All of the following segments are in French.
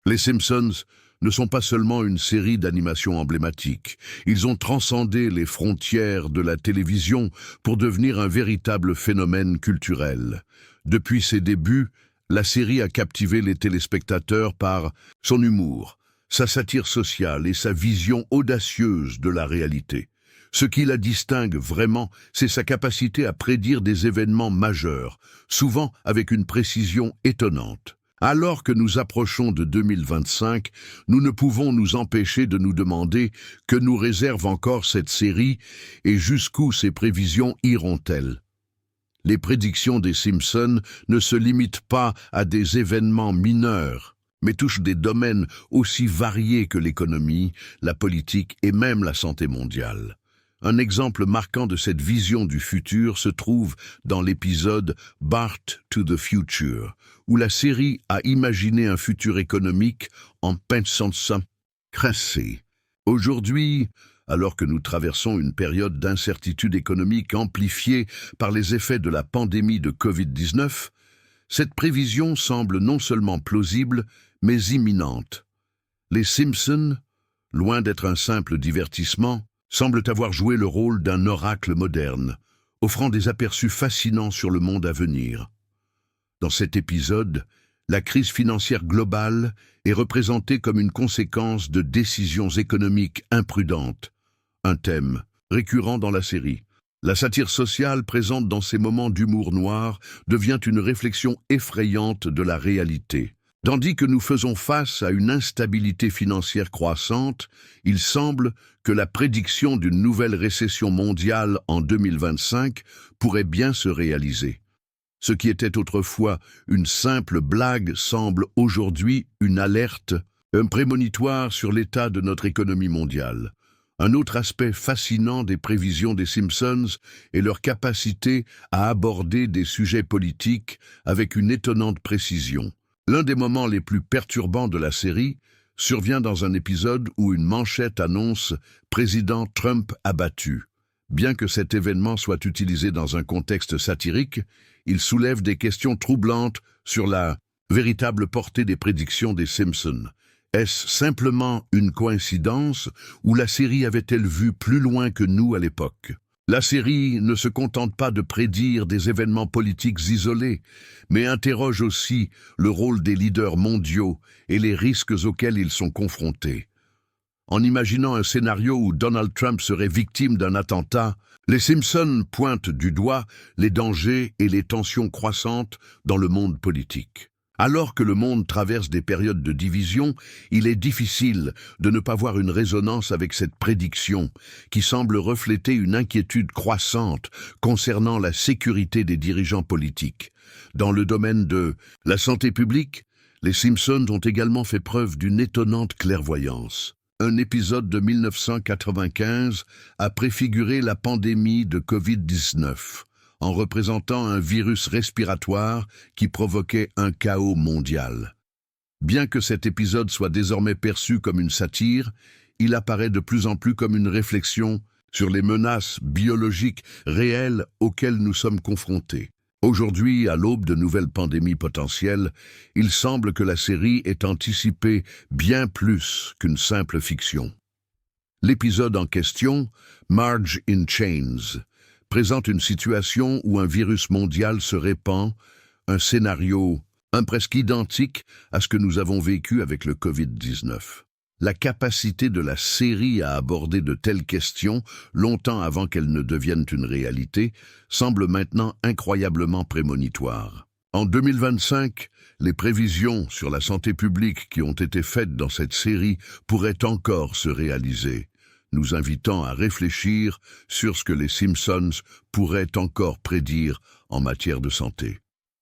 Les Simpsons ne sont pas seulement une série d'animations emblématiques. Ils ont transcendé les frontières de la télévision pour devenir un véritable phénomène culturel. Depuis ses débuts, la série a captivé les téléspectateurs par son humour, sa satire sociale et sa vision audacieuse de la réalité. Ce qui la distingue vraiment, c'est sa capacité à prédire des événements majeurs, souvent avec une précision étonnante. Alors que nous approchons de 2025, nous ne pouvons nous empêcher de nous demander que nous réserve encore cette série et jusqu'où ses prévisions iront-elles. Les prédictions des Simpsons ne se limitent pas à des événements mineurs, mais touchent des domaines aussi variés que l'économie, la politique et même la santé mondiale. Un exemple marquant de cette vision du futur se trouve dans l'épisode Bart to the Future, où la série a imaginé un futur économique en pensant ça cresser. Aujourd'hui, alors que nous traversons une période d'incertitude économique amplifiée par les effets de la pandémie de Covid-19, cette prévision semble non seulement plausible, mais imminente. Les Simpsons, loin d'être un simple divertissement, semblent avoir joué le rôle d'un oracle moderne, offrant des aperçus fascinants sur le monde à venir. Dans cet épisode, la crise financière globale est représentée comme une conséquence de décisions économiques imprudentes, un thème récurrent dans la série. La satire sociale présente dans ces moments d'humour noir devient une réflexion effrayante de la réalité. Tandis que nous faisons face à une instabilité financière croissante, il semble que la prédiction d'une nouvelle récession mondiale en 2025 pourrait bien se réaliser. Ce qui était autrefois une simple blague semble aujourd'hui une alerte, un prémonitoire sur l'état de notre économie mondiale. Un autre aspect fascinant des prévisions des Simpsons est leur capacité à aborder des sujets politiques avec une étonnante précision. L'un des moments les plus perturbants de la série survient dans un épisode où une manchette annonce « Président Trump abattu ». Bien que cet événement soit utilisé dans un contexte satirique, il soulève des questions troublantes sur la véritable portée des prédictions des Simpsons. Est-ce simplement une coïncidence ou la série avait-elle vu plus loin que nous à l'époque ? La série ne se contente pas de prédire des événements politiques isolés, mais interroge aussi le rôle des leaders mondiaux et les risques auxquels ils sont confrontés. En imaginant un scénario où Donald Trump serait victime d'un attentat, les Simpsons pointent du doigt les dangers et les tensions croissantes dans le monde politique. Alors que le monde traverse des périodes de division, il est difficile de ne pas voir une résonance avec cette prédiction qui semble refléter une inquiétude croissante concernant la sécurité des dirigeants politiques. Dans le domaine de la santé publique, les Simpsons ont également fait preuve d'une étonnante clairvoyance. Un épisode de 1995 a préfiguré la pandémie de Covid-19. En représentant un virus respiratoire qui provoquait un chaos mondial. Bien que cet épisode soit désormais perçu comme une satire, il apparaît de plus en plus comme une réflexion sur les menaces biologiques réelles auxquelles nous sommes confrontés. Aujourd'hui, à l'aube de nouvelles pandémies potentielles, il semble que la série ait anticipé bien plus qu'une simple fiction. L'épisode en question, Marge in Chains, présente une situation où un virus mondial se répand, un scénario presque identique à ce que nous avons vécu avec le Covid-19. La capacité de la série à aborder de telles questions, longtemps avant qu'elles ne deviennent une réalité, semble maintenant incroyablement prémonitoire. En 2025, les prévisions sur la santé publique qui ont été faites dans cette série pourraient encore se réaliser, nous invitant à réfléchir sur ce que les Simpsons pourraient encore prédire en matière de santé.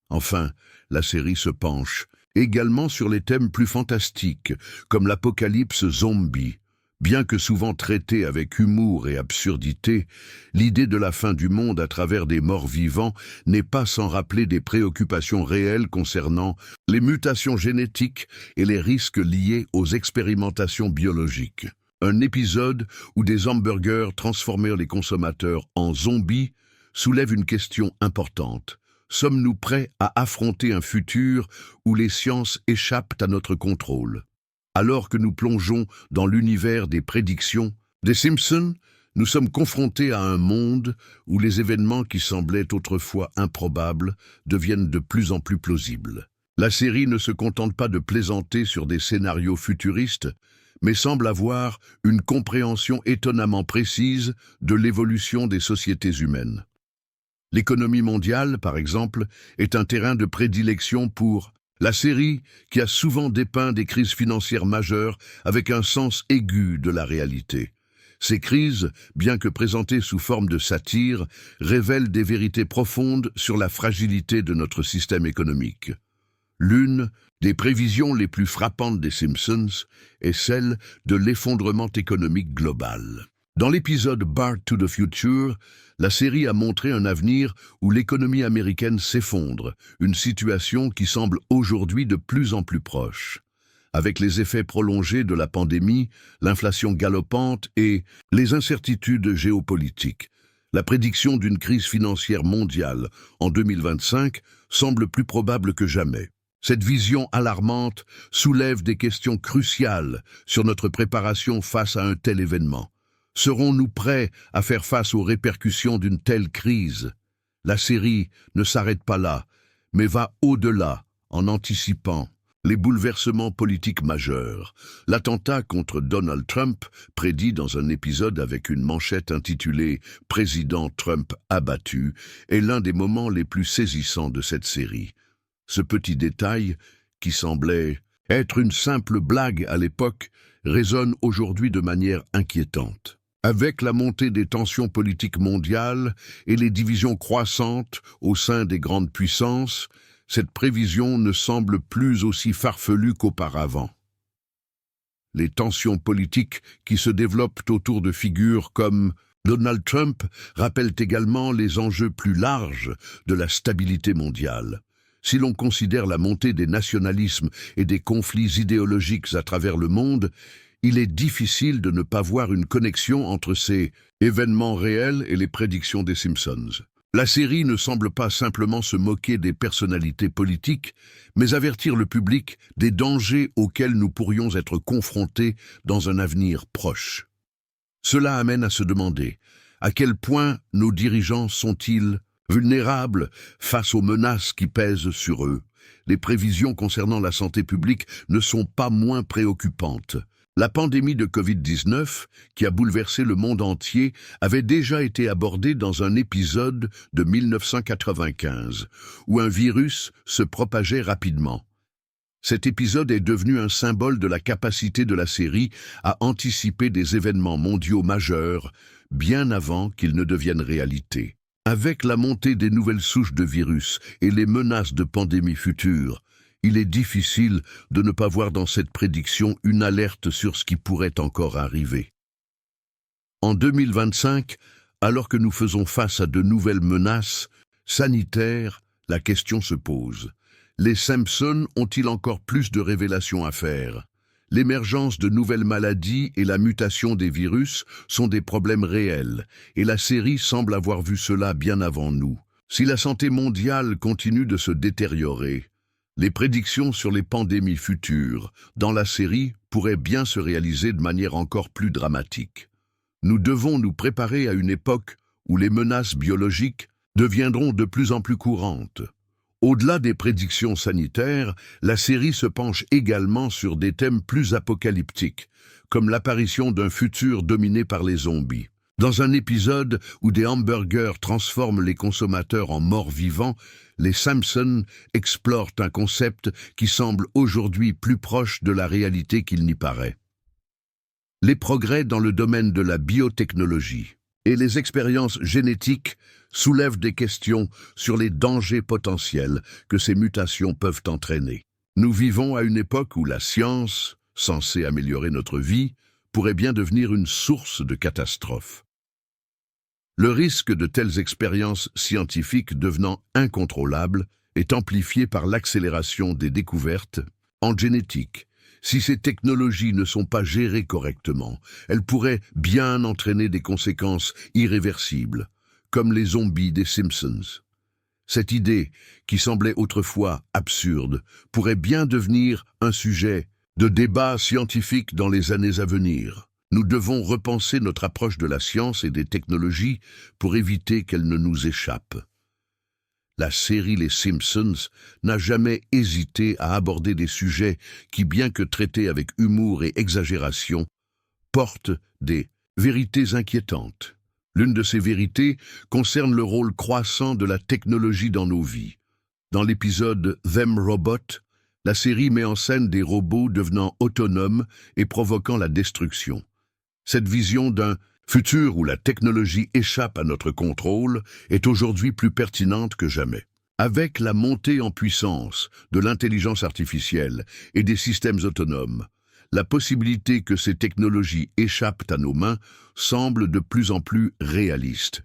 Enfin, la série se penche également sur les thèmes plus fantastiques, comme l'apocalypse zombie. Bien que souvent traitée avec humour et absurdité, l'idée de la fin du monde à travers des morts vivants n'est pas sans rappeler des préoccupations réelles concernant les mutations génétiques et les risques liés aux expérimentations biologiques. Un épisode où des hamburgers transformèrent les consommateurs en zombies soulève une question importante. Sommes-nous prêts à affronter un futur où les sciences échappent à notre contrôle ? Alors que nous plongeons dans l'univers des prédictions des Simpsons, nous sommes confrontés à un monde où les événements qui semblaient autrefois improbables deviennent de plus en plus plausibles. La série ne se contente pas de plaisanter sur des scénarios futuristes, mais semble avoir une compréhension étonnamment précise de l'évolution des sociétés humaines. L'économie mondiale, par exemple, est un terrain de prédilection pour la série qui a souvent dépeint des crises financières majeures avec un sens aigu de la réalité. Ces crises, bien que présentées sous forme de satire, révèlent des vérités profondes sur la fragilité de notre système économique. L'une des prévisions les plus frappantes des Simpsons est celle de l'effondrement économique global. Dans l'épisode Back to the Future, la série a montré un avenir où l'économie américaine s'effondre, une situation qui semble aujourd'hui de plus en plus proche. Avec les effets prolongés de la pandémie, l'inflation galopante et les incertitudes géopolitiques, la prédiction d'une crise financière mondiale en 2025 semble plus probable que jamais. Cette vision alarmante soulève des questions cruciales sur notre préparation face à un tel événement. Serons-nous prêts à faire face aux répercussions d'une telle crise? La série ne s'arrête pas là, mais va au-delà en anticipant les bouleversements politiques majeurs. L'attentat contre Donald Trump, prédit dans un épisode avec une manchette intitulée « Président Trump abattu », est l'un des moments les plus saisissants de cette série. Ce petit détail, qui semblait être une simple blague à l'époque, résonne aujourd'hui de manière inquiétante. Avec la montée des tensions politiques mondiales et les divisions croissantes au sein des grandes puissances, cette prévision ne semble plus aussi farfelue qu'auparavant. Les tensions politiques qui se développent autour de figures comme Donald Trump rappellent également les enjeux plus larges de la stabilité mondiale. Si l'on considère la montée des nationalismes et des conflits idéologiques à travers le monde, il est difficile de ne pas voir une connexion entre ces événements réels et les prédictions des Simpsons. La série ne semble pas simplement se moquer des personnalités politiques, mais avertir le public des dangers auxquels nous pourrions être confrontés dans un avenir proche. Cela amène à se demander à quel point nos dirigeants sont-ils vulnérables face aux menaces qui pèsent sur eux. Les prévisions concernant la santé publique ne sont pas moins préoccupantes. La pandémie de Covid-19, qui a bouleversé le monde entier, avait déjà été abordée dans un épisode de 1995, où un virus se propageait rapidement. Cet épisode est devenu un symbole de la capacité de la série à anticiper des événements mondiaux majeurs, bien avant qu'ils ne deviennent réalité. Avec la montée des nouvelles souches de virus et les menaces de pandémies futures, il est difficile de ne pas voir dans cette prédiction une alerte sur ce qui pourrait encore arriver. En 2025, alors que nous faisons face à de nouvelles menaces sanitaires, la question se pose. Les Simpsons ont-ils encore plus de révélations à faire? L'émergence de nouvelles maladies et la mutation des virus sont des problèmes réels, et la série semble avoir vu cela bien avant nous. Si la santé mondiale continue de se détériorer, les prédictions sur les pandémies futures dans la série pourraient bien se réaliser de manière encore plus dramatique. Nous devons nous préparer à une époque où les menaces biologiques deviendront de plus en plus courantes. Au-delà des prédictions sanitaires, la série se penche également sur des thèmes plus apocalyptiques, comme l'apparition d'un futur dominé par les zombies. Dans un épisode où des hamburgers transforment les consommateurs en morts-vivants, les Simpsons explorent un concept qui semble aujourd'hui plus proche de la réalité qu'il n'y paraît. Les progrès dans le domaine de la biotechnologie et les expériences génétiques soulèvent des questions sur les dangers potentiels que ces mutations peuvent entraîner. Nous vivons à une époque où la science, censée améliorer notre vie, pourrait bien devenir une source de catastrophes. Le risque de telles expériences scientifiques devenant incontrôlables est amplifié par l'accélération des découvertes en génétique. Si ces technologies ne sont pas gérées correctement, elles pourraient bien entraîner des conséquences irréversibles, comme les zombies des Simpsons. Cette idée, qui semblait autrefois absurde, pourrait bien devenir un sujet de débats scientifiques dans les années à venir. Nous devons repenser notre approche de la science et des technologies pour éviter qu'elles ne nous échappent. La série Les Simpsons n'a jamais hésité à aborder des sujets qui, bien que traités avec humour et exagération, portent des vérités inquiétantes. L'une de ces vérités concerne le rôle croissant de la technologie dans nos vies. Dans l'épisode Them Robots, la série met en scène des robots devenant autonomes et provoquant la destruction. Cette vision d'un futur où la technologie échappe à notre contrôle est aujourd'hui plus pertinente que jamais. Avec la montée en puissance de l'intelligence artificielle et des systèmes autonomes, la possibilité que ces technologies échappent à nos mains semble de plus en plus réaliste.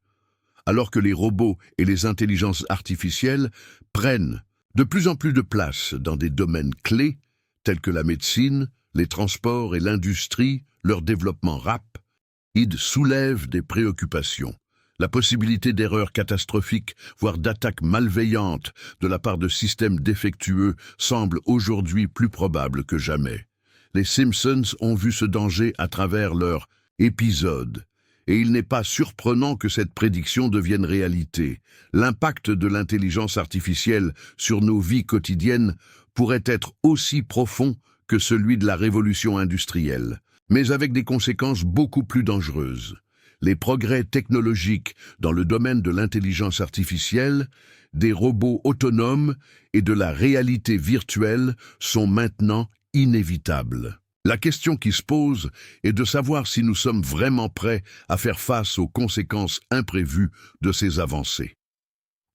Alors que les robots et les intelligences artificielles prennent de plus en plus de place dans des domaines clés, tels que la médecine, les transports et l'industrie, leur développement rapide soulève des préoccupations. La possibilité d'erreurs catastrophiques, voire d'attaques malveillantes de la part de systèmes défectueux semble aujourd'hui plus probable que jamais. Les Simpsons ont vu ce danger à travers leur épisode, et il n'est pas surprenant que cette prédiction devienne réalité. L'impact de l'intelligence artificielle sur nos vies quotidiennes pourrait être aussi profond que celui de la révolution industrielle, mais avec des conséquences beaucoup plus dangereuses. Les progrès technologiques dans le domaine de l'intelligence artificielle, des robots autonomes et de la réalité virtuelle sont maintenant inévitables. La question qui se pose est de savoir si nous sommes vraiment prêts à faire face aux conséquences imprévues de ces avancées.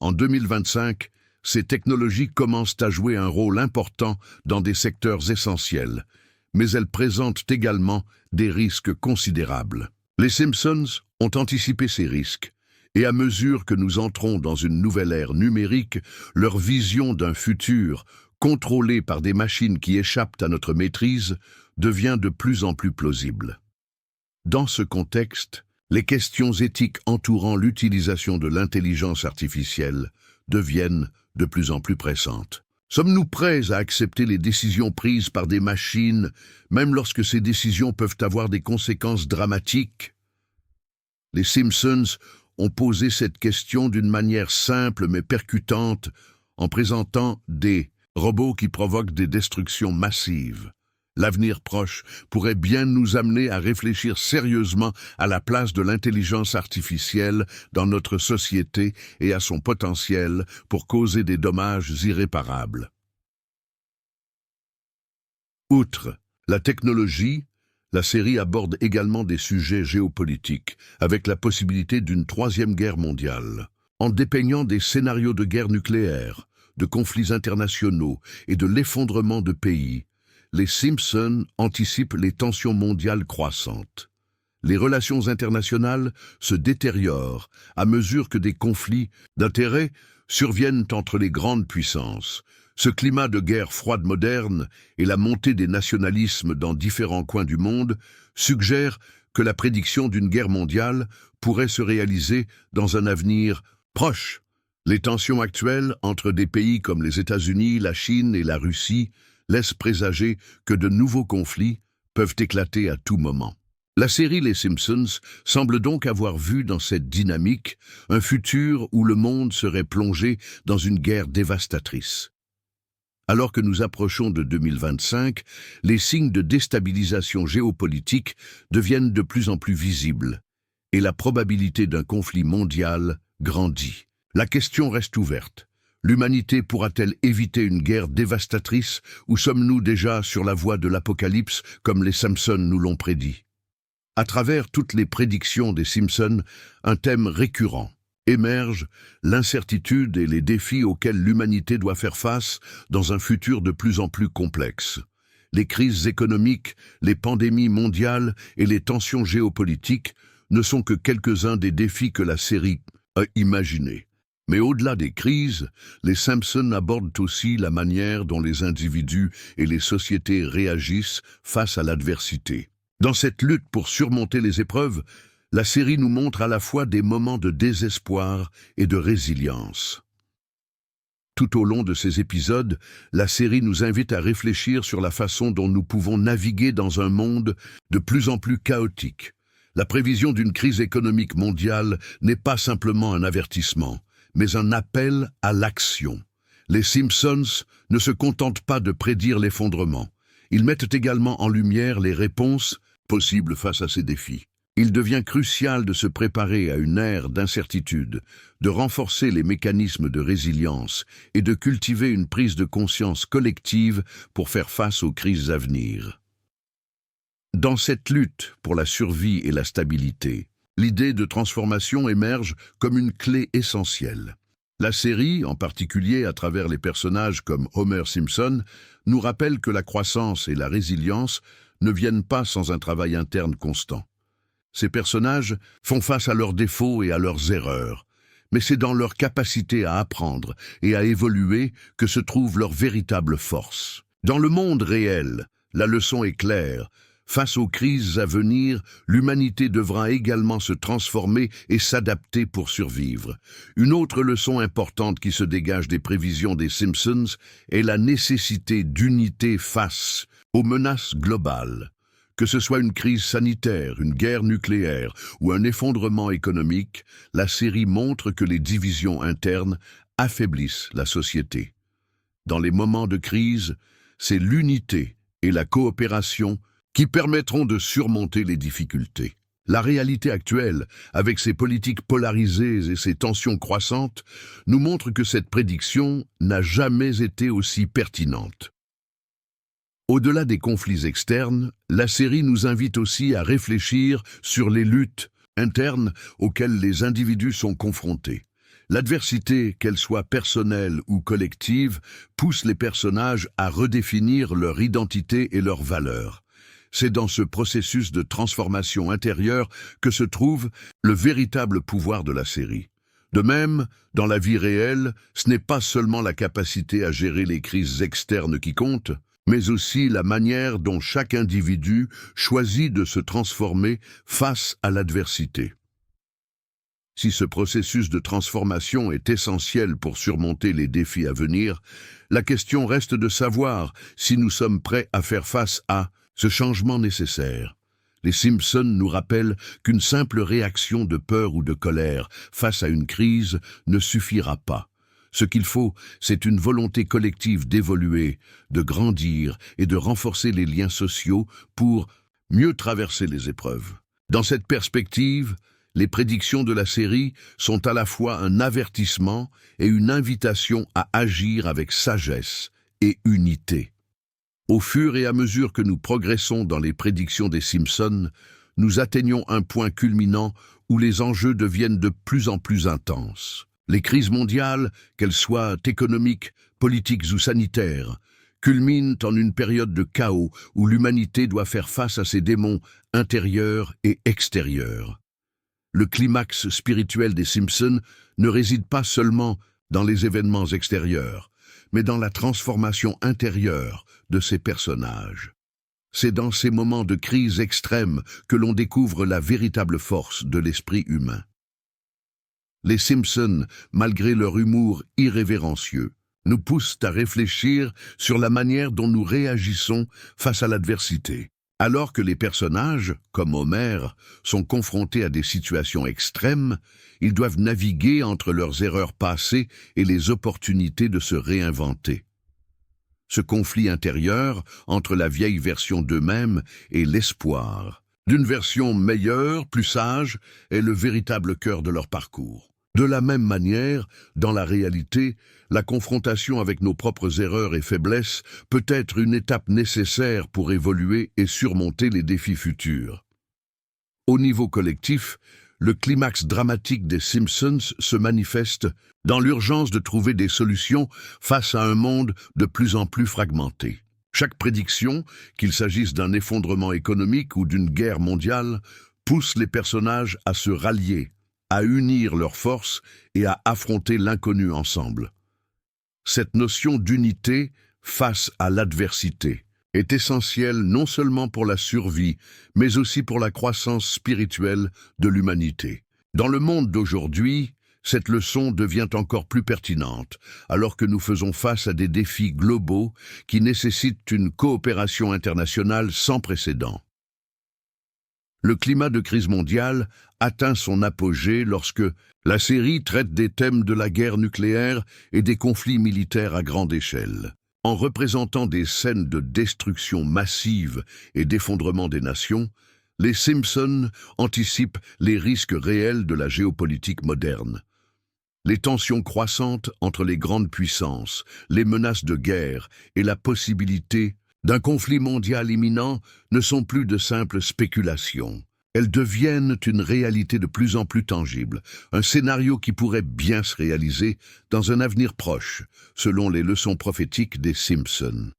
En 2025, ces technologies commencent à jouer un rôle important dans des secteurs essentiels, mais elles présentent également des risques considérables. Les Simpsons ont anticipé ces risques, et à mesure que nous entrons dans une nouvelle ère numérique, leur vision d'un futur contrôlé par des machines qui échappent à notre maîtrise devient de plus en plus plausible. Dans ce contexte, les questions éthiques entourant l'utilisation de l'intelligence artificielle deviennent de plus en plus pressantes. Sommes-nous prêts à accepter les décisions prises par des machines, même lorsque ces décisions peuvent avoir des conséquences dramatiques? Les Simpsons ont posé cette question d'une manière simple mais percutante en présentant des robots qui provoquent des destructions massives. L'avenir proche pourrait bien nous amener à réfléchir sérieusement à la place de l'intelligence artificielle dans notre société et à son potentiel pour causer des dommages irréparables. Outre la technologie, la série aborde également des sujets géopolitiques, avec la possibilité d'une troisième guerre mondiale. En dépeignant des scénarios de guerre nucléaire, de conflits internationaux et de l'effondrement de pays, les Simpsons anticipent les tensions mondiales croissantes. Les relations internationales se détériorent à mesure que des conflits d'intérêts surviennent entre les grandes puissances. Ce climat de guerre froide moderne et la montée des nationalismes dans différents coins du monde suggèrent que la prédiction d'une guerre mondiale pourrait se réaliser dans un avenir proche. Les tensions actuelles entre des pays comme les États-Unis, la Chine et la Russie laissent présager que de nouveaux conflits peuvent éclater à tout moment. La série Les Simpsons semble donc avoir vu dans cette dynamique un futur où le monde serait plongé dans une guerre dévastatrice. Alors que nous approchons de 2025, les signes de déstabilisation géopolitique deviennent de plus en plus visibles, et la probabilité d'un conflit mondial grandit. La question reste ouverte. L'humanité pourra-t-elle éviter une guerre dévastatrice ou sommes-nous déjà sur la voie de l'apocalypse comme les Simpsons nous l'ont prédit? À travers toutes les prédictions des Simpsons, un thème récurrent émerge, l'incertitude et les défis auxquels l'humanité doit faire face dans un futur de plus en plus complexe. Les crises économiques, les pandémies mondiales et les tensions géopolitiques ne sont que quelques-uns des défis que la série a imaginés. Mais au-delà des crises, les Simpsons abordent aussi la manière dont les individus et les sociétés réagissent face à l'adversité. Dans cette lutte pour surmonter les épreuves, la série nous montre à la fois des moments de désespoir et de résilience. Tout au long de ces épisodes, la série nous invite à réfléchir sur la façon dont nous pouvons naviguer dans un monde de plus en plus chaotique. La prévision d'une crise économique mondiale n'est pas simplement un avertissement, mais un appel à l'action. Les Simpsons ne se contentent pas de prédire l'effondrement. Ils mettent également en lumière les réponses possibles face à ces défis. Il devient crucial de se préparer à une ère d'incertitude, de renforcer les mécanismes de résilience et de cultiver une prise de conscience collective pour faire face aux crises à venir. Dans cette lutte pour la survie et la stabilité, l'idée de transformation émerge comme une clé essentielle. La série, en particulier à travers les personnages comme Homer Simpson, nous rappelle que la croissance et la résilience ne viennent pas sans un travail interne constant. Ces personnages font face à leurs défauts et à leurs erreurs, mais c'est dans leur capacité à apprendre et à évoluer que se trouve leur véritable force. Dans le monde réel, la leçon est claire. Face aux crises à venir, l'humanité devra également se transformer et s'adapter pour survivre. Une autre leçon importante qui se dégage des prévisions des Simpsons est la nécessité d'unité face aux menaces globales. Que ce soit une crise sanitaire, une guerre nucléaire ou un effondrement économique, la série montre que les divisions internes affaiblissent la société. Dans les moments de crise, c'est l'unité et la coopération qui permettront de surmonter les difficultés. La réalité actuelle, avec ses politiques polarisées et ses tensions croissantes, nous montre que cette prédiction n'a jamais été aussi pertinente. Au-delà des conflits externes, la série nous invite aussi à réfléchir sur les luttes internes auxquelles les individus sont confrontés. L'adversité, qu'elle soit personnelle ou collective, pousse les personnages à redéfinir leur identité et leurs valeurs. C'est dans ce processus de transformation intérieure que se trouve le véritable pouvoir de la série. De même, dans la vie réelle, ce n'est pas seulement la capacité à gérer les crises externes qui compte, mais aussi la manière dont chaque individu choisit de se transformer face à l'adversité. Si ce processus de transformation est essentiel pour surmonter les défis à venir, la question reste de savoir si nous sommes prêts à faire face à ce changement nécessaire. Les Simpsons nous rappellent qu'une simple réaction de peur ou de colère face à une crise ne suffira pas. Ce qu'il faut, c'est une volonté collective d'évoluer, de grandir et de renforcer les liens sociaux pour mieux traverser les épreuves. Dans cette perspective, les prédictions de la série sont à la fois un avertissement et une invitation à agir avec sagesse et unité. Au fur et à mesure que nous progressons dans les prédictions des Simpsons, nous atteignons un point culminant où les enjeux deviennent de plus en plus intenses. Les crises mondiales, qu'elles soient économiques, politiques ou sanitaires, culminent en une période de chaos où l'humanité doit faire face à ses démons intérieurs et extérieurs. Le climax spirituel des Simpsons ne réside pas seulement dans les événements extérieurs, mais dans la transformation intérieure de ces personnages. C'est dans ces moments de crise extrême que l'on découvre la véritable force de l'esprit humain. Les Simpsons, malgré leur humour irrévérencieux, nous poussent à réfléchir sur la manière dont nous réagissons face à l'adversité. Alors que les personnages, comme Homer, sont confrontés à des situations extrêmes, ils doivent naviguer entre leurs erreurs passées et les opportunités de se réinventer. Ce conflit intérieur entre la vieille version d'eux-mêmes et l'espoir d'une version meilleure, plus sage, est le véritable cœur de leur parcours. De la même manière, dans la réalité, la confrontation avec nos propres erreurs et faiblesses peut être une étape nécessaire pour évoluer et surmonter les défis futurs. Au niveau collectif, le climax dramatique des Simpsons se manifeste dans l'urgence de trouver des solutions face à un monde de plus en plus fragmenté. Chaque prédiction, qu'il s'agisse d'un effondrement économique ou d'une guerre mondiale, pousse les personnages à se rallier, à unir leurs forces et à affronter l'inconnu ensemble. Cette notion d'unité face à l'adversité est essentielle non seulement pour la survie, mais aussi pour la croissance spirituelle de l'humanité. Dans le monde d'aujourd'hui, Cette leçon devient encore plus pertinente alors que nous faisons face à des défis globaux qui nécessitent une coopération internationale sans précédent. Le climat de crise mondiale atteint son apogée lorsque la série traite des thèmes de la guerre nucléaire et des conflits militaires à grande échelle. En représentant des scènes de destruction massive et d'effondrement des nations, les Simpsons anticipent les risques réels de la géopolitique moderne. Les tensions croissantes entre les grandes puissances, les menaces de guerre et la possibilité d'un conflit mondial imminent ne sont plus de simples spéculations. Elles deviennent une réalité de plus en plus tangible, un scénario qui pourrait bien se réaliser dans un avenir proche, selon les leçons prophétiques des Simpsons.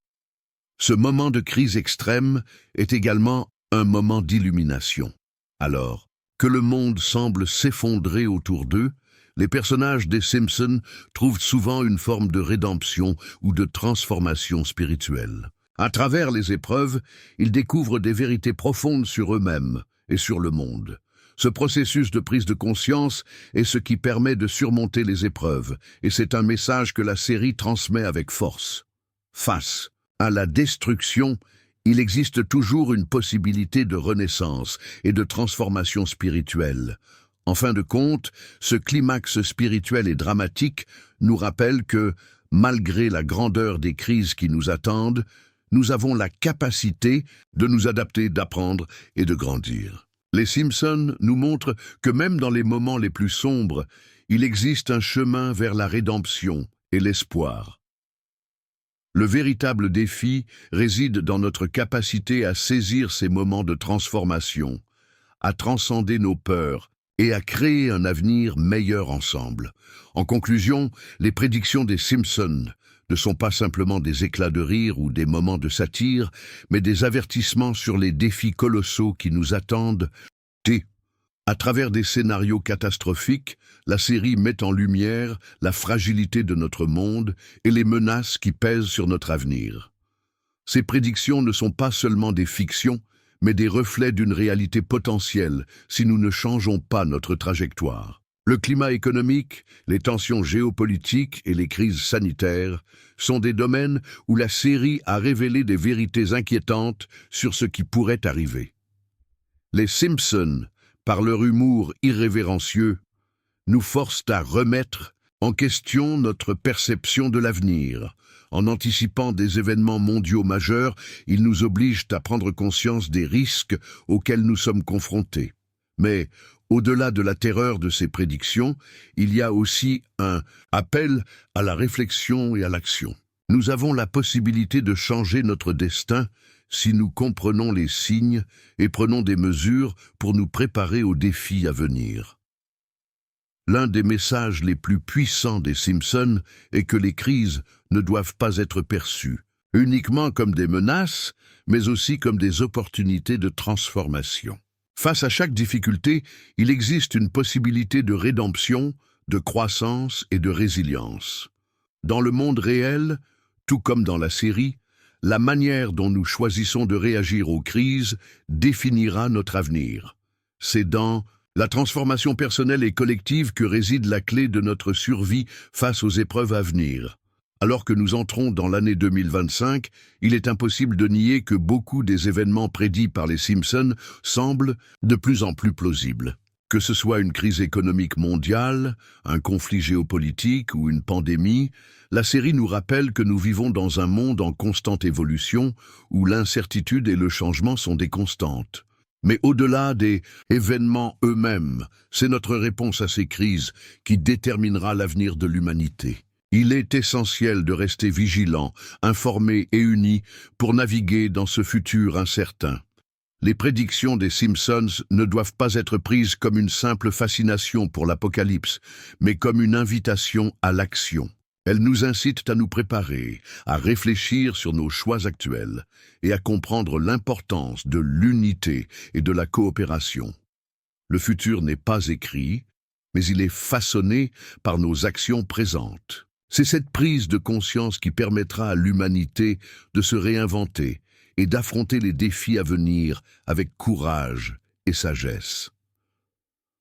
Ce moment de crise extrême est également un moment d'illumination. Alors que le monde semble s'effondrer autour d'eux, les personnages des Simpsons trouvent souvent une forme de rédemption ou de transformation spirituelle. À travers les épreuves, ils découvrent des vérités profondes sur eux-mêmes et sur le monde. Ce processus de prise de conscience est ce qui permet de surmonter les épreuves, et c'est un message que la série transmet avec force. Face à la destruction, il existe toujours une possibilité de renaissance et de transformation spirituelle. En fin de compte, ce climax spirituel et dramatique nous rappelle que, malgré la grandeur des crises qui nous attendent, nous avons la capacité de nous adapter, d'apprendre et de grandir. Les Simpsons nous montrent que même dans les moments les plus sombres, il existe un chemin vers la rédemption et l'espoir. Le véritable défi réside dans notre capacité à saisir ces moments de transformation, à transcender nos peurs et à créer un avenir meilleur ensemble. En conclusion, les prédictions des Simpsons ne sont pas simplement des éclats de rire ou des moments de satire, mais des avertissements sur les défis colossaux qui nous attendent. À travers des scénarios catastrophiques, la série met en lumière la fragilité de notre monde et les menaces qui pèsent sur notre avenir. Ces prédictions ne sont pas seulement des fictions, mais des reflets d'une réalité potentielle si nous ne changeons pas notre trajectoire. Le climat économique, les tensions géopolitiques et les crises sanitaires sont des domaines où la série a révélé des vérités inquiétantes sur ce qui pourrait arriver. Les Simpsons, par leur humour irrévérencieux, nous forcent à remettre en question notre perception de l'avenir. En anticipant des événements mondiaux majeurs, ils nous obligent à prendre conscience des risques auxquels nous sommes confrontés. Mais, au-delà de la terreur de ces prédictions, il y a aussi un appel à la réflexion et à l'action. Nous avons la possibilité de changer notre destin si nous comprenons les signes et prenons des mesures pour nous préparer aux défis à venir. L'un des messages les plus puissants des Simpsons est que les crises ne doivent pas être perçues uniquement comme des menaces, mais aussi comme des opportunités de transformation. Face à chaque difficulté, il existe une possibilité de rédemption, de croissance et de résilience. Dans le monde réel, tout comme dans la série, la manière dont nous choisissons de réagir aux crises définira notre avenir. C'est dans la transformation personnelle et collective que réside la clé de notre survie face aux épreuves à venir. Alors que nous entrons dans l'année 2025, il est impossible de nier que beaucoup des événements prédits par les Simpsons semblent de plus en plus plausibles. Que ce soit une crise économique mondiale, un conflit géopolitique ou une pandémie, la série nous rappelle que nous vivons dans un monde en constante évolution où l'incertitude et le changement sont des constantes. Mais au-delà des événements eux-mêmes, c'est notre réponse à ces crises qui déterminera l'avenir de l'humanité. Il est essentiel de rester vigilant, informé et uni pour naviguer dans ce futur incertain. Les prédictions des Simpsons ne doivent pas être prises comme une simple fascination pour l'apocalypse, mais comme une invitation à l'action. Elles nous incitent à nous préparer, à réfléchir sur nos choix actuels et à comprendre l'importance de l'unité et de la coopération. Le futur n'est pas écrit, mais il est façonné par nos actions présentes. C'est cette prise de conscience qui permettra à l'humanité de se réinventer et d'affronter les défis à venir avec courage et sagesse.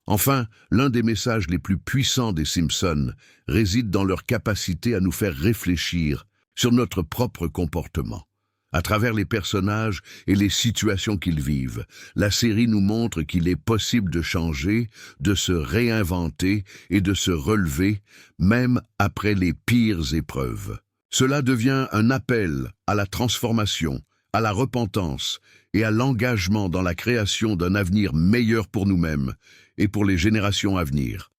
Enfin, l'un des messages les plus puissants des Simpsons réside dans leur capacité à nous faire réfléchir sur notre propre comportement. À travers les personnages et les situations qu'ils vivent, la série nous montre qu'il est possible de changer, de se réinventer et de se relever, même après les pires épreuves. Cela devient un appel à la transformation, à la repentance et à l'engagement dans la création d'un avenir meilleur pour nous-mêmes et pour les générations à venir.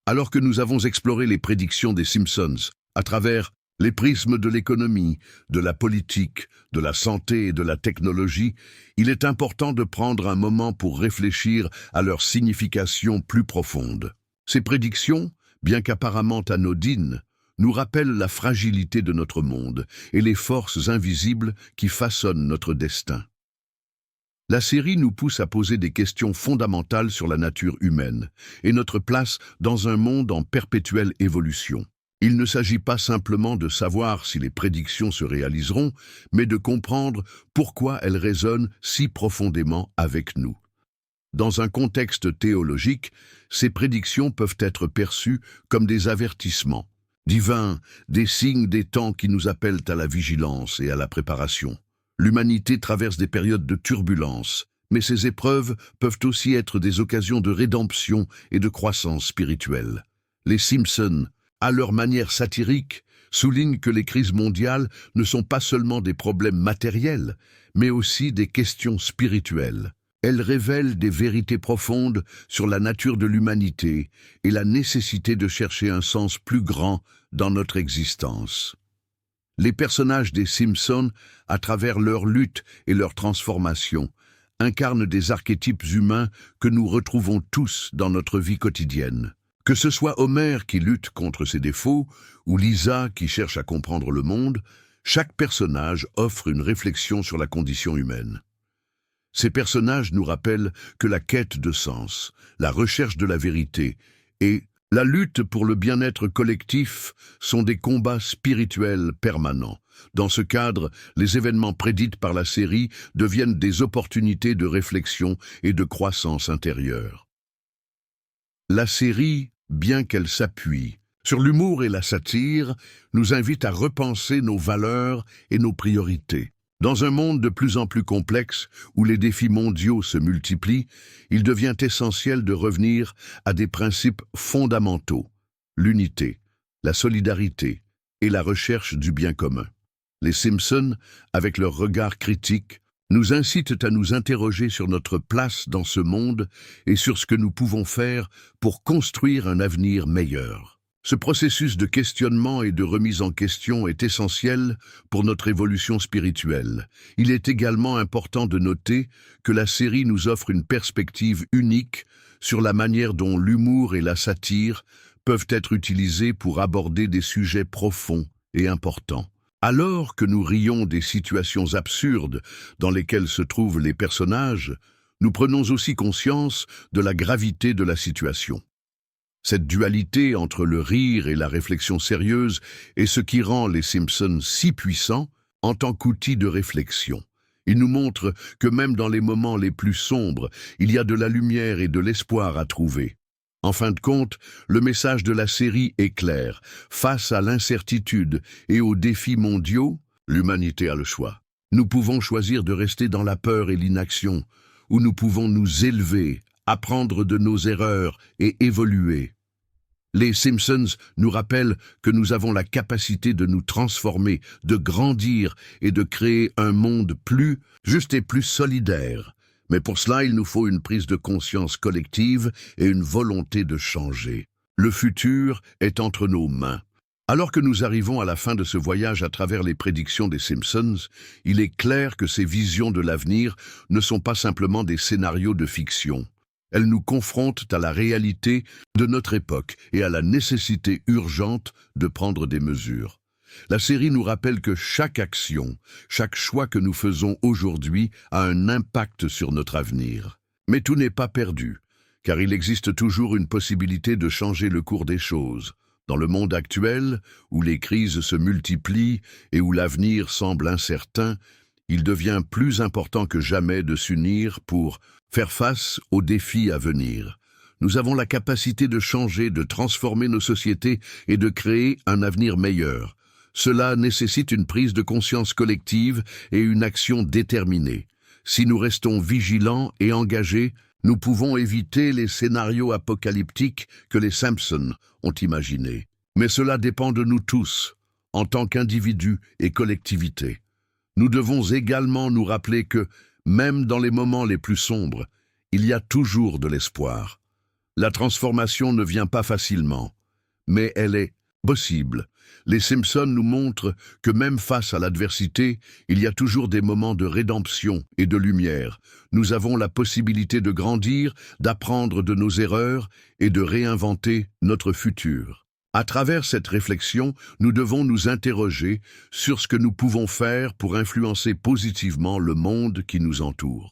Alors que nous avons exploré les prédictions des Simpsons à travers les prismes de l'économie, de la politique, de la santé et de la technologie, il est important de prendre un moment pour réfléchir à leur signification plus profonde. Ces prédictions, bien qu'apparemment anodines, nous rappellent la fragilité de notre monde et les forces invisibles qui façonnent notre destin. La série nous pousse à poser des questions fondamentales sur la nature humaine et notre place dans un monde en perpétuelle évolution. Il ne s'agit pas simplement de savoir si les prédictions se réaliseront, mais de comprendre pourquoi elles résonnent si profondément avec nous. Dans un contexte théologique, ces prédictions peuvent être perçues comme des avertissements divins, des signes des temps qui nous appellent à la vigilance et à la préparation. L'humanité traverse des périodes de turbulence, mais ces épreuves peuvent aussi être des occasions de rédemption et de croissance spirituelle. Les Simpsons, à leur manière satirique, soulignent que les crises mondiales ne sont pas seulement des problèmes matériels, mais aussi des questions spirituelles. Elles révèlent des vérités profondes sur la nature de l'humanité et la nécessité de chercher un sens plus grand dans notre existence. Les personnages des Simpsons, à travers leur lutte et leur transformation, incarnent des archétypes humains que nous retrouvons tous dans notre vie quotidienne. Que ce soit Homer qui lutte contre ses défauts ou Lisa qui cherche à comprendre le monde, chaque personnage offre une réflexion sur la condition humaine. Ces personnages nous rappellent que la quête de sens, la recherche de la vérité et la lutte pour le bien-être collectif sont des combats spirituels permanents. Dans ce cadre, les événements prédits par la série deviennent des opportunités de réflexion et de croissance intérieure. La série, bien qu'elle s'appuie sur l'humour et la satire, nous invite à repenser nos valeurs et nos priorités. Dans un monde de plus en plus complexe, où les défis mondiaux se multiplient, il devient essentiel de revenir à des principes fondamentaux, l'unité, la solidarité et la recherche du bien commun. Les Simpsons, avec leur regard critique, nous incitent à nous interroger sur notre place dans ce monde et sur ce que nous pouvons faire pour construire un avenir meilleur. Ce processus de questionnement et de remise en question est essentiel pour notre évolution spirituelle. Il est également important de noter que la série nous offre une perspective unique sur la manière dont l'humour et la satire peuvent être utilisés pour aborder des sujets profonds et importants. Alors que nous rions des situations absurdes dans lesquelles se trouvent les personnages, nous prenons aussi conscience de la gravité de la situation. Cette dualité entre le rire et la réflexion sérieuse est ce qui rend les Simpsons si puissants en tant qu'outil de réflexion. Ils nous montrent que même dans les moments les plus sombres, il y a de la lumière et de l'espoir à trouver. En fin de compte, le message de la série est clair. Face à l'incertitude et aux défis mondiaux, l'humanité a le choix. Nous pouvons choisir de rester dans la peur et l'inaction, ou nous pouvons nous élever, apprendre de nos erreurs et évoluer. Les Simpsons nous rappellent que nous avons la capacité de nous transformer, de grandir et de créer un monde plus juste et plus solidaire. Mais pour cela, il nous faut une prise de conscience collective et une volonté de changer. Le futur est entre nos mains. Alors que nous arrivons à la fin de ce voyage à travers les prédictions des Simpsons, il est clair que ces visions de l'avenir ne sont pas simplement des scénarios de fiction. Elles nous confrontent à la réalité de notre époque et à la nécessité urgente de prendre des mesures. La série nous rappelle que chaque action, chaque choix que nous faisons aujourd'hui a un impact sur notre avenir. Mais tout n'est pas perdu, car il existe toujours une possibilité de changer le cours des choses. Dans le monde actuel, où les crises se multiplient et où l'avenir semble incertain, il devient plus important que jamais de s'unir pour faire face aux défis à venir. Nous avons la capacité de changer, de transformer nos sociétés et de créer un avenir meilleur. Cela nécessite une prise de conscience collective et une action déterminée. Si nous restons vigilants et engagés, nous pouvons éviter les scénarios apocalyptiques que les Simpsons ont imaginés. Mais cela dépend de nous tous, en tant qu'individus et collectivités. Nous devons également nous rappeler que, même dans les moments les plus sombres, il y a toujours de l'espoir. La transformation ne vient pas facilement, mais elle est possible. Les Simpsons nous montrent que même face à l'adversité, il y a toujours des moments de rédemption et de lumière. Nous avons la possibilité de grandir, d'apprendre de nos erreurs et de réinventer notre futur. À travers cette réflexion, nous devons nous interroger sur ce que nous pouvons faire pour influencer positivement le monde qui nous entoure.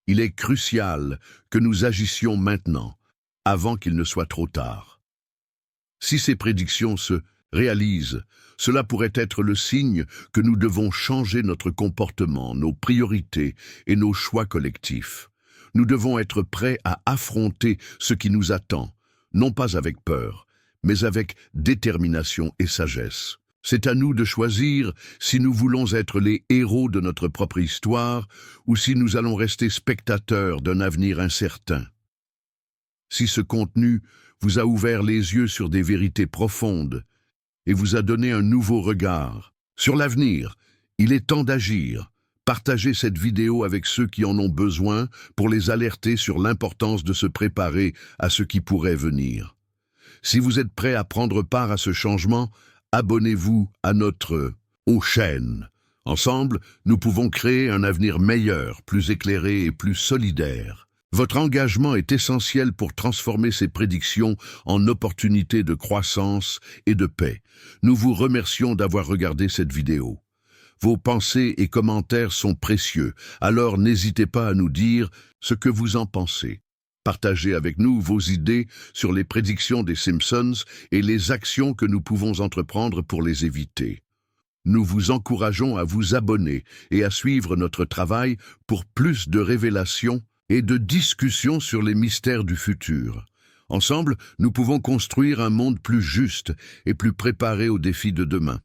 Il est crucial que nous agissions maintenant, avant qu'il ne soit trop tard. Si ces prédictions se réalisent, cela pourrait être le signe que nous devons changer notre comportement, nos priorités et nos choix collectifs. Nous devons être prêts à affronter ce qui nous attend, non pas avec peur, mais avec détermination et sagesse. C'est à nous de choisir si nous voulons être les héros de notre propre histoire ou si nous allons rester spectateurs d'un avenir incertain. Si ce contenu vous a ouvert les yeux sur des vérités profondes et vous a donné un nouveau regard sur l'avenir, il est temps d'agir. Partagez cette vidéo avec ceux qui en ont besoin pour les alerter sur l'importance de se préparer à ce qui pourrait venir. Si vous êtes prêt à prendre part à ce changement, abonnez-vous à notre chaîne. Ensemble, nous pouvons créer un avenir meilleur, plus éclairé et plus solidaire. Votre engagement est essentiel pour transformer ces prédictions en opportunités de croissance et de paix. Nous vous remercions d'avoir regardé cette vidéo. Vos pensées et commentaires sont précieux, alors n'hésitez pas à nous dire ce que vous en pensez. Partagez avec nous vos idées sur les prédictions des Simpsons et les actions que nous pouvons entreprendre pour les éviter. Nous vous encourageons à vous abonner et à suivre notre travail pour plus de révélations et de discussions sur les mystères du futur. Ensemble, nous pouvons construire un monde plus juste et plus préparé aux défis de demain.